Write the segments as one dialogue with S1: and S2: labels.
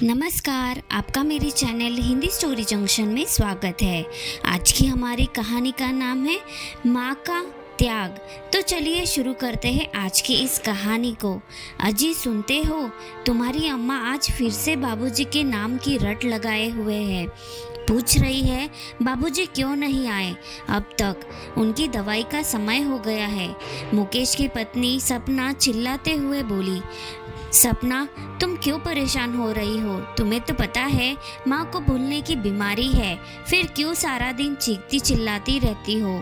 S1: नमस्कार, आपका मेरे चैनल हिंदी स्टोरी जंक्शन में स्वागत है। आज की हमारी कहानी का नाम है माँ का त्याग। तो चलिए शुरू करते हैं आज की इस कहानी को। अजी सुनते हो, तुम्हारी अम्मा आज फिर से बाबूजी के नाम की रट लगाए हुए है। पूछ रही है बाबूजी क्यों नहीं आए अब तक, उनकी दवाई का समय हो गया है। मुकेश की पत्नी सपना चिल्लाते हुए बोली, सपना तुम क्यों परेशान हो रही हो? तुम्हें तो पता है माँ को भूलने की बीमारी है, फिर क्यों सारा दिन चीखती चिल्लाती रहती हो?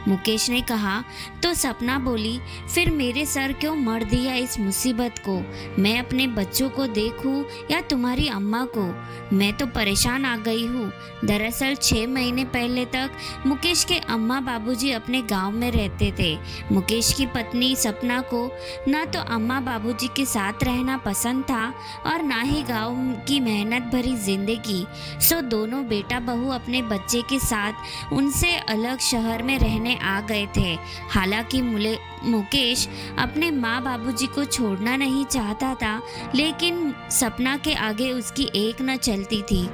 S1: मुकेश ने कहा तो सपना बोली, फिर मेरे सर क्यों मर दिया इस मुसीबत को? मैं अपने बच्चों को देखूं या तुम्हारी अम्मा को? मैं तो परेशान आ गई हूँ। दरअसल 6 महीने पहले तक मुकेश के अम्मा बाबूजी अपने गांव में रहते थे। मुकेश की पत्नी सपना को ना तो अम्मा बाबूजी के साथ रहना पसंद था और ना ही गांव की मेहनत भरी जिंदगी। सो दोनों बेटा बहू अपने बच्चे के साथ उनसे अलग शहर में रहने आ गए थे। हालांकि मुकेश अपने माँ बाबूजी को छोड़ना नहीं चाहता था, लेकिन सपना के आगे उसकी एक न चलती थी।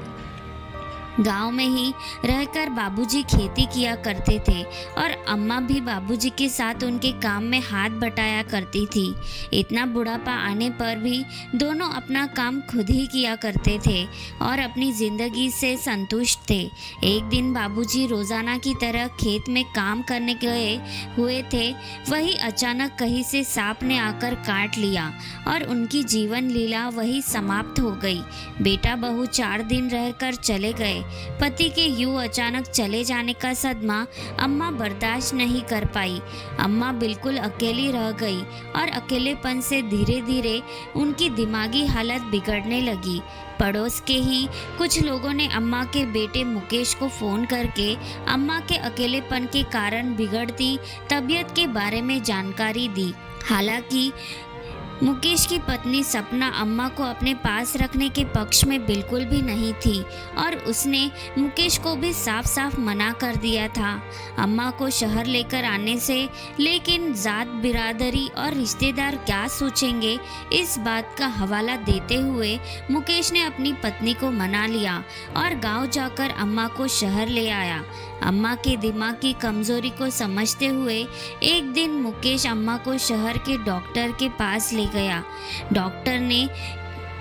S1: गांव में ही रहकर बाबूजी खेती किया करते थे और अम्मा भी बाबूजी के साथ उनके काम में हाथ बटाया करती थी। इतना बुढ़ापा आने पर भी दोनों अपना काम खुद ही किया करते थे और अपनी जिंदगी से संतुष्ट थे। एक दिन बाबूजी रोजाना की तरह खेत में काम करने गए हुए थे, वही अचानक कहीं से सांप ने आकर काट लिया और उनकी जीवन लीला वही समाप्त हो गई। बेटा बहू 4 दिन रहकर चले गए। पति के यूं अचानक चले जाने का सदमा अम्मा बर्दाश्त नहीं कर पाई। अम्मा बिल्कुल अकेली रह गई और अकेलेपन से धीरे धीरे उनकी दिमागी हालत बिगड़ने लगी। पड़ोस के ही कुछ लोगों ने अम्मा के बेटे मुकेश को फोन करके अम्मा के अकेलेपन के कारण बिगड़ती तबीयत के बारे में जानकारी दी। हालांकि मुकेश की पत्नी सपना अम्मा को अपने पास रखने के पक्ष में बिल्कुल भी नहीं थी और उसने मुकेश को भी साफ साफ मना कर दिया था अम्मा को शहर लेकर आने से। लेकिन जात बिरादरी और रिश्तेदार क्या सोचेंगे, इस बात का हवाला देते हुए मुकेश ने अपनी पत्नी को मना लिया और गांव जाकर अम्मा को शहर ले आया। अम्मा के दिमाग की कमजोरी को समझते हुए एक दिन मुकेश अम्मा को शहर के डॉक्टर के पास ले गया। डॉक्टर ने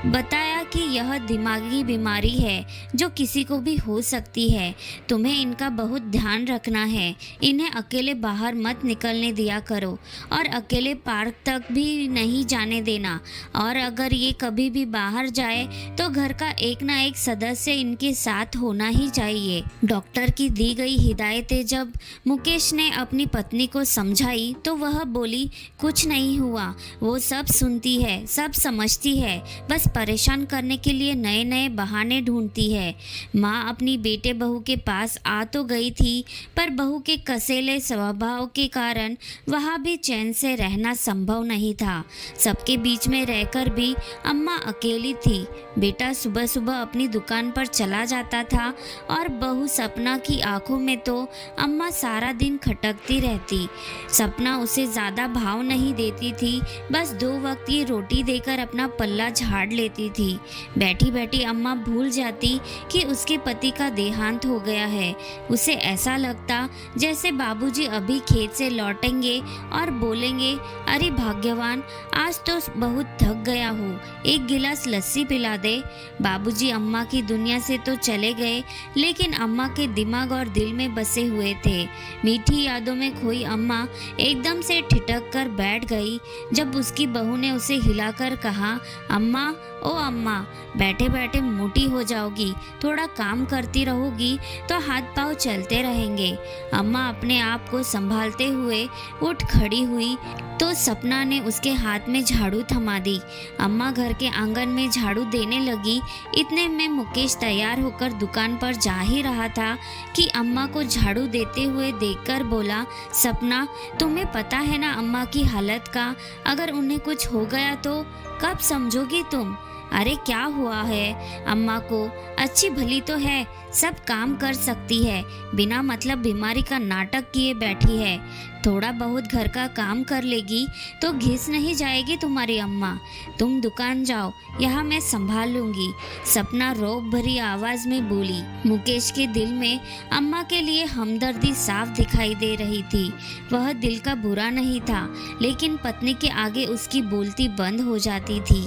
S1: बताया कि यह दिमागी बीमारी है जो किसी को भी हो सकती है। तुम्हें इनका बहुत ध्यान रखना है। इन्हें अकेले बाहर मत निकलने दिया करो और अकेले पार्क तक भी नहीं जाने देना, और अगर ये कभी भी बाहर जाए तो घर का एक ना एक सदस्य इनके साथ होना ही चाहिए। डॉक्टर की दी गई हिदायतें जब मुकेश ने अपनी पत्नी को समझाई तो वह बोली, कुछ नहीं हुआ, वो सब सुनती है, सब समझती है, बस परेशान करने के लिए नए नए बहाने ढूंढती है। माँ अपनी बेटे बहू के पास आ तो गई थी, पर बहू के कसेले स्वभाव के कारण वहाँ भी चैन से रहना संभव नहीं था। सबके बीच में रहकर भी अम्मा अकेली थी। बेटा सुबह सुबह अपनी दुकान पर चला जाता था और बहू सपना की आंखों में तो अम्मा सारा दिन खटकती रहती। सपना उसे ज़्यादा भाव नहीं देती थी, बस 2 वक्त की रोटी देकर अपना पल्ला झाड़ लेती थी। बैठी बैठी अम्मा भूल जाती कि उसके पति का देहांत हो गया है। उसे ऐसा लगता जैसे बाबूजी अभी खेत से लौटेंगे और बोलेंगे, अरे भाग्यवान, आज तो बहुत थक गया हूँ, एक गिलास लस्सी पिला दे। बाबूजी अम्मा की दुनिया से तो चले गए, लेकिन अम्मा के दिमाग और दिल में बसे हुए थे। मीठी यादों में खोई अम्मा एकदम से ठिठक कर बैठ गई जब उसकी बहू ने उसे हिलाकर कहा, अम्मा, ओ अम्मा, बैठे बैठे मोटी हो जाओगी, थोड़ा काम करती रहोगी तो हाथ पांव चलते रहेंगे। अम्मा अपने आप को संभालते हुए उठ खड़ी हुई तो सपना ने उसके हाथ में झाड़ू थमा दी। अम्मा घर के आंगन में झाड़ू देने लगी। इतने में मुकेश तैयार होकर दुकान पर जा ही रहा था कि अम्मा को झाड़ू देते हुए देखकर बोला, सपना, तुम्हें पता है ना अम्मा की हालत का, अगर उन्हें कुछ हो गया तो कब समझोगी तुम? अरे क्या हुआ है? अम्मा को अच्छी भली तो है, सब काम कर सकती है, बिना मतलब बीमारी का नाटक किए बैठी है। थोड़ा बहुत घर का काम कर लेगी तो घिस नहीं जाएगी तुम्हारी अम्मा। तुम दुकान जाओ, यहाँ मैं संभाल लूंगी, सपना रौब भरी आवाज में बोली। मुकेश के दिल में अम्मा के लिए हमदर्दी साफ दिखाई दे रही थी। वह दिल का बुरा नहीं था, लेकिन पत्नी के आगे उसकी बोलती बंद हो जाती थी।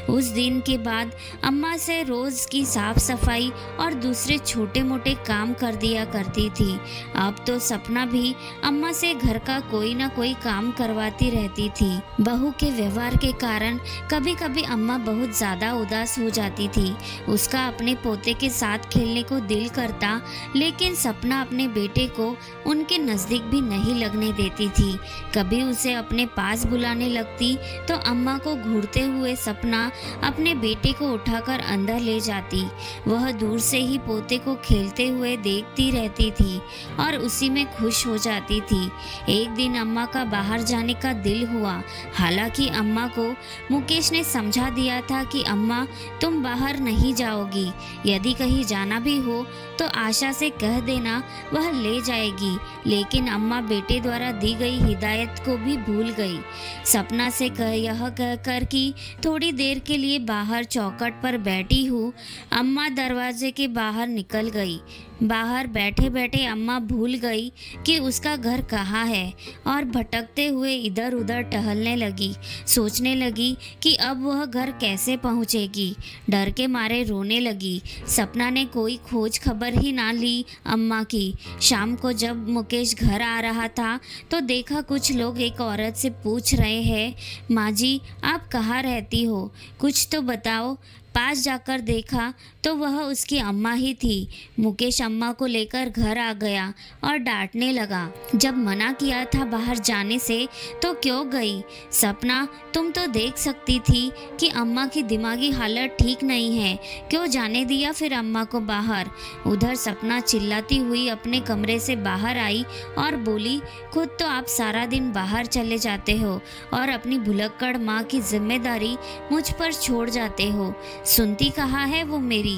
S1: उस दिन के बाद अम्मा से रोज की साफ सफाई और दूसरे छोटे मोटे काम कर दिया करती थी। अब तो सपना भी अम्मा से घर का कोई ना कोई काम करवाती रहती थी। बहू के व्यवहार के कारण कभी कभी अम्मा बहुत ज्यादा उदास हो जाती थी। उसका अपने पोते के साथ खेलने को दिल करता, लेकिन सपना अपने बेटे को उनके नजदीक भी नहीं लगने देती थी। कभी उसे अपने पास बुलाने लगती तो अम्मा को घूरते हुए सपना अपने बेटे को उठाकर अंदर ले जाती। वह दूर से ही पोते को खेलते हुए देखती रहती थी और उसी में खुश हो जाती थी। एक दिन अम्मा का बाहर जाने का दिल हुआ। हालांकि अम्मा को मुकेश ने समझा दिया था कि अम्मा तुम बाहर नहीं जाओगी, यदि कहीं जाना भी हो तो आशा से कह देना, वह ले जाएगी। लेकिन अम्मा बेटे द्वारा दी गई हिदायत को भी भूल गई। सपना से यह कहकर कि थोड़ी देर के लिए बाहर चौखट पर बैठी हूँ, अम्मा दरवाजे के बाहर निकल गई। बाहर बैठे बैठे अम्मा भूल गई कि उसका घर कहाँ है और भटकते हुए इधर उधर टहलने लगी। सोचने लगी कि अब वह घर कैसे पहुँचेगी। डर के मारे रोने लगी। सपना ने कोई खोज खबर ही ना ली अम्मा की। शाम को जब मुकेश घर आ रहा था तो देखा कुछ लोग एक औरत से पूछ रहे हैं, माँ जी आप कहाँ रहती हो, कुछ तो बताओ। पास जाकर देखा तो वह उसकी अम्मा ही थी। मुकेश अम्मा को लेकर घर आ गया और डांटने लगा। जब मना किया था बाहर जाने से तो क्यों गई? सपना तुम तो देख सकती थी कि अम्मा की दिमागी हालत ठीक नहीं है, क्यों जाने दिया फिर अम्मा को बाहर? उधर सपना चिल्लाती हुई अपने कमरे से बाहर आई और बोली, खुद तो आप सारा दिन बाहर चले जाते हो और अपनी भुलक्कड़ माँ की जिम्मेदारी मुझ पर छोड़ जाते हो। सुनती कहाँ है वो मेरी?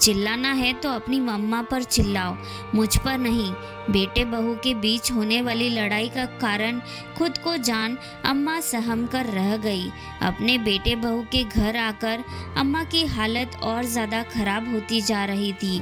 S1: चिल्लाना है तो अपनी मम्मा पर चिल्लाओ, मुझ पर नहीं। बेटे बहू के बीच होने वाली लड़ाई का कारण खुद को जान अम्मा सहम कर रह गई। अपने बेटे बहू के घर आकर अम्मा की हालत और ज़्यादा खराब होती जा रही थी।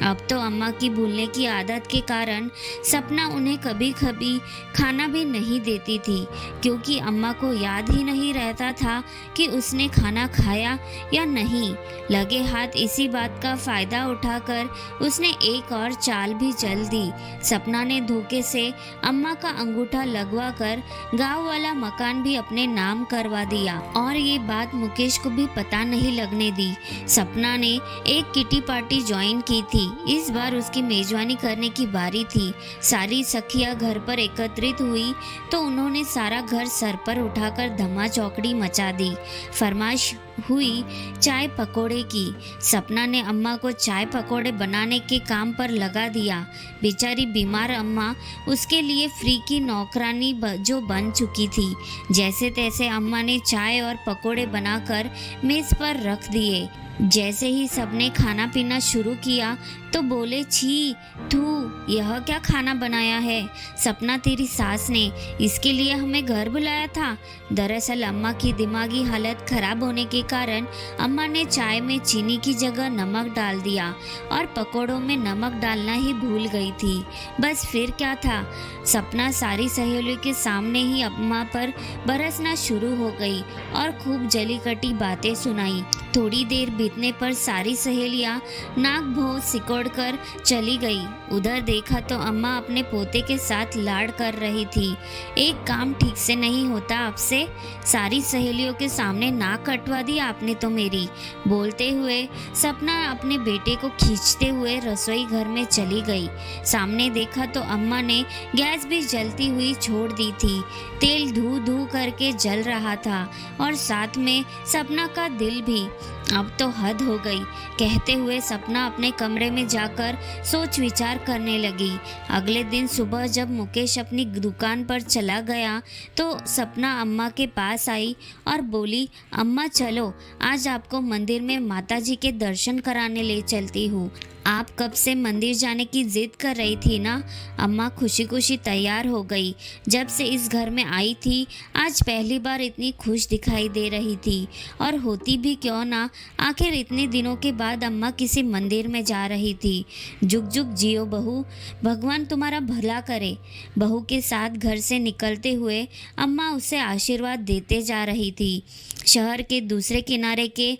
S1: अब तो अम्मा की भूलने की आदत के कारण सपना उन्हें कभी कभी खाना भी नहीं देती थी, क्योंकि अम्मा को याद ही नहीं रहता था कि उसने खाना खाया या नहीं। लगे हाथ इसी बात का फ़ायदा उठाकर उसने एक और चाल भी चल दी। सपना ने धोखे से अम्मा का अंगूठा लगवा कर गाँव वाला मकान भी अपने नाम करवा दिया और ये बात मुकेश को भी पता नहीं लगने दी। सपना ने एक किटी पार्टी ज्वाइन की थी। इस बार उसकी मेजबानी करने की बारी थी। सारी सखियां घर पर एकत्रित हुई तो उन्होंने सारा घर सर पर उठाकर धमा चौकड़ी मचा दी। फरमाइश हुई चाय पकोड़े की। सपना ने अम्मा को चाय पकोड़े बनाने के काम पर लगा दिया। बेचारी बीमार अम्मा उसके लिए फ्री की नौकरानी जो बन चुकी थी। जैसे तैसे अम्मा ने चाय और पकोड़े बनाकर मेज पर रख दिए। जैसे ही सबने खाना पीना शुरू किया तो बोले, छी थू, यह क्या खाना बनाया है? सपना तेरी सास ने, इसके लिए हमें घर बुलाया था। दरअसल अम्मा की दिमागी हालत खराब होने के कारण अम्मा ने चाय में चीनी की जगह नमक डाल दिया और पकोड़ों में नमक डालना ही भूल गई थी। बस फिर क्या था, सपना सारी सहेलियों के सामने ही अम्मा पर बरसना शुरू हो गई और खूब जली कटी बातें सुनाई। थोड़ी देर बीतने पर सारी सहेलियां नाक भौं सिकोड़ कर चली गई। उधर देखा तो अम्मा अपने पोते के साथ लाड़ कर रही थी। एक काम ठीक से नहीं होता आपसे? सारी सहेलियों के सामने नाक कटवा दी आपने तो मेरी। बोलते हुए सपना अपने बेटे को खींचते हुए रसोई घर में चली गई। सामने देखा तो अम्मा ने गैस भी जलती हुई छोड़ दी थी। तेल धू धू करके जल रहा था और साथ में सपना का दिल भी। अब तो हद हो गई, कहते हुए सपना अपने कमरे में जाकर सोच विचार करने लगी। अगले दिन सुबह जब मुकेश अपनी दुकान पर चला गया तो सपना अम्मा के पास आई और बोली, अम्मा चलो, आज आपको मंदिर में माता जी के दर्शन कराने ले चलती हूँ। आप कब से मंदिर जाने की जिद कर रही थी ना। अम्मा खुशी खुशी तैयार हो गई। जब से इस घर में आई थी आज पहली बार इतनी खुश दिखाई दे रही थी, और होती भी क्यों ना, आखिर इतने दिनों के बाद अम्मा किसी मंदिर में जा रही थी। जुग जुग जियो बहू, भगवान तुम्हारा भला करे। बहू के साथ घर से निकलते हुए अम्मा उसे आशीर्वाद देते जा रही थी। शहर के दूसरे किनारे के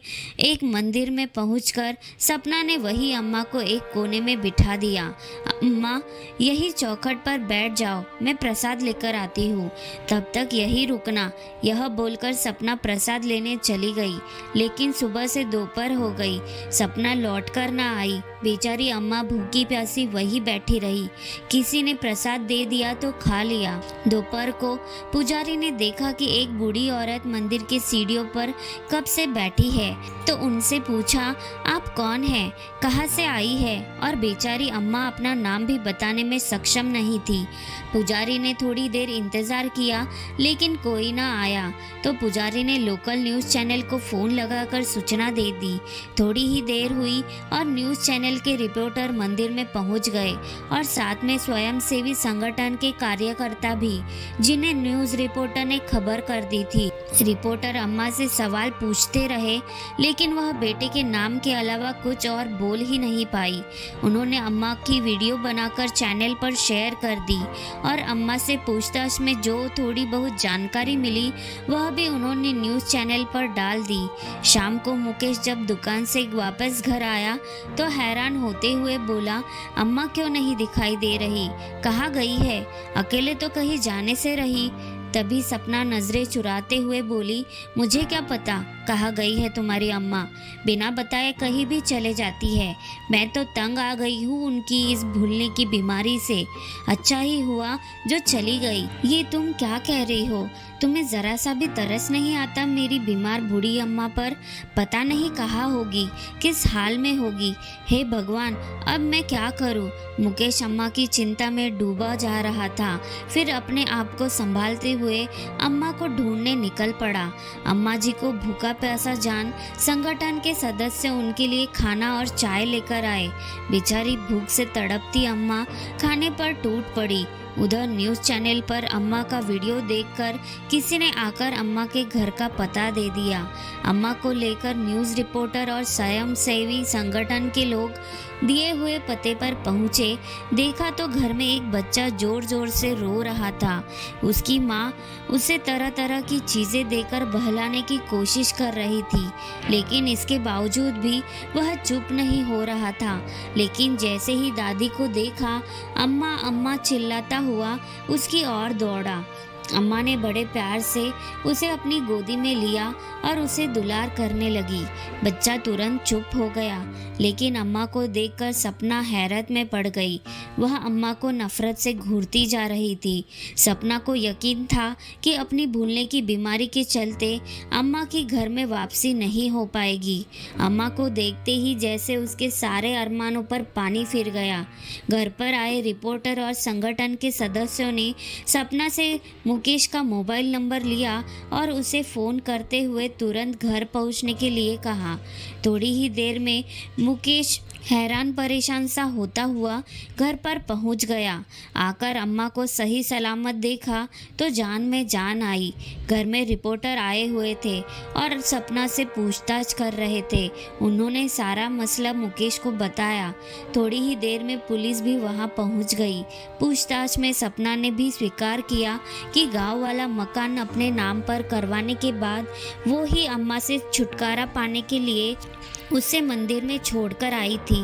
S1: एक मंदिर में पहुंचकर सपना ने वही अम्मा को एक कोने में बिठा दिया। अम्मा, यही चौखट पर बैठ जाओ, मैं प्रसाद लेकर आती हूँ, तब तक यही रुकना। यह बोलकर सपना प्रसाद लेने चली गई, लेकिन सुबह से दोपहर हो गई, सपना लौट कर ना आई। बेचारी अम्मा भूखी प्यासी वही बैठी रही। किसी ने प्रसाद दे दिया तो खा लिया। दोपहर को पुजारी ने देखा कि एक बूढ़ी औरत मंदिर की सीढ़ियों पर कब से बैठी है, तो उनसे पूछा, आप कौन हैं, कहाँ से आई है? और बेचारी अम्मा अपना नाम भी बताने में सक्षम नहीं थी। पुजारी ने थोड़ी देर इंतजार किया, लेकिन कोई ना आया, तो पुजारी ने लोकल न्यूज़ चैनल को फ़ोन लगाकर सूचना दे दी। थोड़ी ही देर हुई और न्यूज़ चैनल के रिपोर्टर मंदिर में पहुंच गए, और साथ में स्वयंसेवी संगठन के कार्यकर्ता भी, जिन्हें न्यूज़ रिपोर्टर ने खबर कर दी थी। रिपोर्टर अम्मा से सवाल पूछते रहे, लेकिन वह बेटे के नाम के अलावा कुछ और बोल ही नहीं पाई। उन्होंने अम्मा की वीडियो बनाकर चैनल पर शेयर कर दी, और अम्मा से पूछताछ में जो थोड़ी बहुत जानकारी मिली वह भी उन्होंने न्यूज़ चैनल पर डाल दी। शाम को मुकेश जब दुकान से वापस घर आया तो हैरान होते हुए बोला, अम्मा क्यों नहीं दिखाई दे रही, कहाँ गई है? अकेले तो कहीं जाने से रही। तभी सपना नजरें चुराते हुए बोली, मुझे क्या पता कहाँ गई है तुम्हारी अम्मा, बिना बताए कहीं भी चले जाती है। मैं तो तंग आ गई हूँ उनकी इस भूलने की बीमारी से। अच्छा ही हुआ जो चली गई। ये तुम क्या कह रही हो? तुम्हें ज़रा सा भी तरस नहीं आता मेरी बीमार बूढ़ी अम्मा पर? पता नहीं कहाँ होगी, किस हाल में होगी। हे भगवान, अब मैं क्या करूँ? मुकेश अम्मा की चिंता में डूबा जा रहा था। फिर अपने आप को संभालते हुए अम्मा को ढूंढने निकल पड़ा। अम्मा जी को भूखा प्यासा जान संगठन के सदस्य उनके लिए खाना और चाय लेकर आए। बेचारी भूख से तड़पती अम्मा खाने पर टूट पड़ी। उधर न्यूज़ चैनल पर अम्मा का वीडियो देखकर किसी ने आकर अम्मा के घर का पता दे दिया। अम्मा को लेकर न्यूज़ रिपोर्टर और स्वयंसेवी संगठन के लोग दिए हुए पते पर पहुंचे। देखा तो घर में एक बच्चा जोर जोर से रो रहा था। उसकी माँ उसे तरह तरह की चीज़ें देकर बहलाने की कोशिश कर रही थी, लेकिन इसके बावजूद भी वह चुप नहीं हो रहा था। लेकिन जैसे ही दादी को देखा, अम्मा अम्मा चिल्लाता हुआ उसकी ओर दौड़ा। अम्मा ने बड़े प्यार से उसे अपनी गोदी में लिया और उसे दुलार करने लगी। बच्चा तुरंत चुप हो गया, लेकिन अम्मा को देखकर सपना हैरत में पड़ गई। वह अम्मा को नफरत से घूरती जा रही थी। सपना को यकीन था कि अपनी भूलने की बीमारी के चलते अम्मा की घर में वापसी नहीं हो पाएगी। अम्मा को देखते ही जैसे उसके सारे अरमानों पर पानी फिर गया। घर पर आए रिपोर्टर और संगठन के सदस्यों ने सपना से मुकेश का मोबाइल नंबर लिया और उसे फ़ोन करते हुए तुरंत घर पहुंचने के लिए कहा। थोड़ी ही देर में मुकेश हैरान परेशान सा होता हुआ घर पर पहुंच गया। आकर अम्मा को सही सलामत देखा तो जान में जान आई। घर में रिपोर्टर आए हुए थे और सपना से पूछताछ कर रहे थे। उन्होंने सारा मसला मुकेश को बताया। थोड़ी ही देर में पुलिस भी वहां पहुंच गई। पूछताछ में सपना ने भी स्वीकार किया कि गांव वाला मकान अपने नाम पर करवाने के बाद वो ही अम्मा से छुटकारा पाने के लिए उसे मंदिर में छोड़कर आई थी।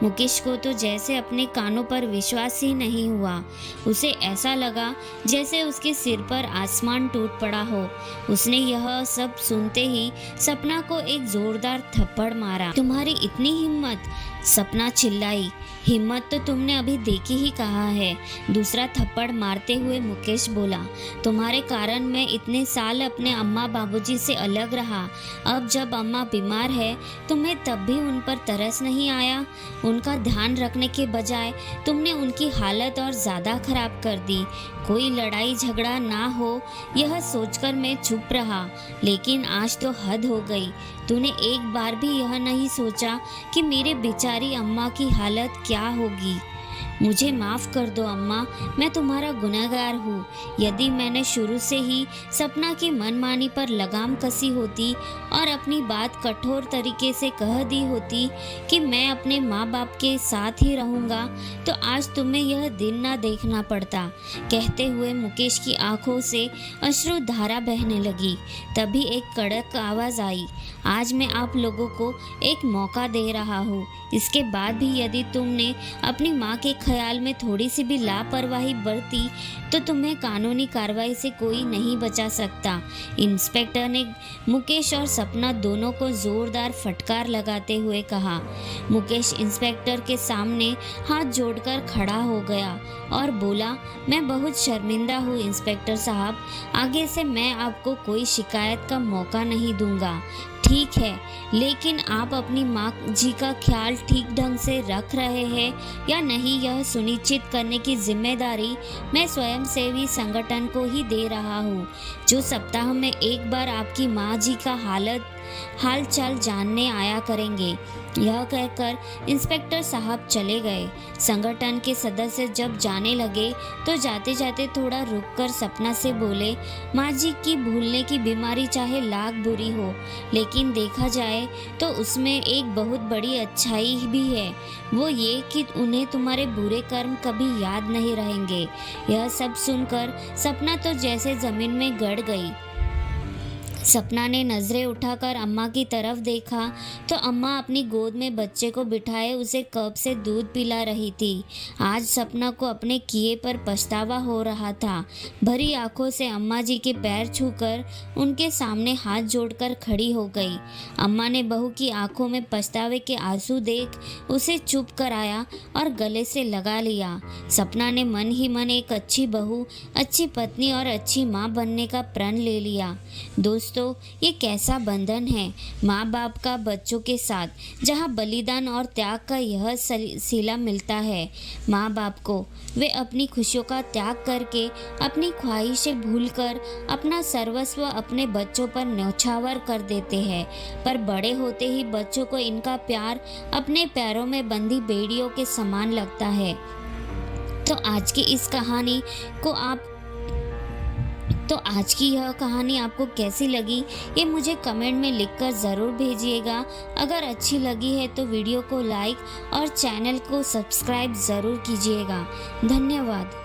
S1: मुकेश को तो जैसे अपने कानों पर विश्वास ही नहीं हुआ। उसे ऐसा लगा जैसे उसके सिर पर आसमान टूट पड़ा हो। उसने यह सब सुनते ही सपना को एक जोरदार थप्पड़ मारा। तुम्हारी इतनी हिम्मत? सपना चिल्लाई। हिम्मत तो तुमने अभी देखी ही कहा है, दूसरा थप्पड़ मारते हुए मुकेश बोला। तुम्हारे कारण मैं इतने साल अपने अम्मा बाबूजी से अलग रहा। अब जब अम्मा बीमार है तुम्हें तब भी उन पर तरस नहीं आया। उनका ध्यान रखने के बजाय तुमने उनकी हालत और ज़्यादा खराब कर दी। कोई लड़ाई झगड़ा ना हो यह सोचकर मैं चुप रहा, लेकिन आज तो हद हो गई। तूने एक बार भी यह नहीं सोचा कि मेरे बेचारी अम्मा की हालत क्या होगी। मुझे माफ़ कर दो अम्मा, मैं तुम्हारा गुनहगार हूँ। यदि मैंने शुरू से ही सपना की मनमानी पर लगाम कसी होती और अपनी बात कठोर तरीके से कह दी होती कि मैं अपने माँ बाप के साथ ही रहूँगा, तो आज तुम्हें यह दिन ना देखना पड़ता। कहते हुए मुकेश की आंखों से अश्रु धारा बहने लगी। तभी एक कड़क आवाज़ आई, आज मैं आप लोगों को एक मौका दे रहा हूँ। इसके बाद भी यदि तुमने अपनी माँ के ख्याल में थोड़ी सी भी लापरवाही बरती तो तुम्हें कानूनी कार्रवाई से कोई नहीं बचा सकता। इंस्पेक्टर ने मुकेश और सपना दोनों को जोरदार फटकार लगाते हुए कहा। मुकेश इंस्पेक्टर के सामने हाथ जोड़कर खड़ा हो गया और बोला, मैं बहुत शर्मिंदा हूँ इंस्पेक्टर साहब, आगे से मैं आपको कोई शिकायत का मौका नहीं दूंगा। ठीक है, लेकिन आप अपनी माँ जी का ख्याल ठीक ढंग से रख रहे हैं या नहीं यह सुनिश्चित करने की जिम्मेदारी मैं स्वयंसेवी संगठन को ही दे रहा हूँ, जो सप्ताह में एक बार आपकी माँ जी का हाल चाल जानने आया करेंगे। यह कहकर इंस्पेक्टर साहब चले गए। संगठन के सदस्य जब जाने लगे तो जाते जाते थोड़ा रुककर सपना से बोले, माँ जी की भूलने की बीमारी चाहे लाख बुरी हो, लेकिन देखा जाए तो उसमें एक बहुत बड़ी अच्छाई भी है। वो ये कि उन्हें तुम्हारे बुरे कर्म कभी याद नहीं रहेंगे। यह सब सुनकर सपना तो जैसे जमीन में गड़ गई। सपना ने नज़रें उठाकर अम्मा की तरफ देखा तो अम्मा अपनी गोद में बच्चे को बिठाए उसे कप से दूध पिला रही थी। आज सपना को अपने किए पर पछतावा हो रहा था। भरी आंखों से अम्मा जी के पैर छूकर उनके सामने हाथ जोड़कर खड़ी हो गई। अम्मा ने बहू की आंखों में पछतावे के आंसू देख उसे चुप कराया और गले से लगा लिया। सपना ने मन ही मन एक अच्छी बहू, अच्छी पत्नी और अच्छी माँ बनने का प्रण ले लिया। दोस्तों, ये कैसा बंधन है माँ बाप का बच्चों के साथ, जहाँ बलिदान और त्याग का यह सिला मिलता है। माँ बाप को वे अपनी खुशियों का त्याग करके, अपनी ख्वाहिशें भूलकर अपना सर्वस्व अपने बच्चों पर न्यौछावर कर देते हैं, पर बड़े होते ही बच्चों को इनका प्यार अपने पैरों में बंधी बेड़ियों के समान लगता है। तो आज की यह कहानी आपको कैसी लगी ये मुझे कमेंट में लिखकर ज़रूर भेजिएगा। अगर अच्छी लगी है तो वीडियो को लाइक और चैनल को सब्सक्राइब ज़रूर कीजिएगा। धन्यवाद।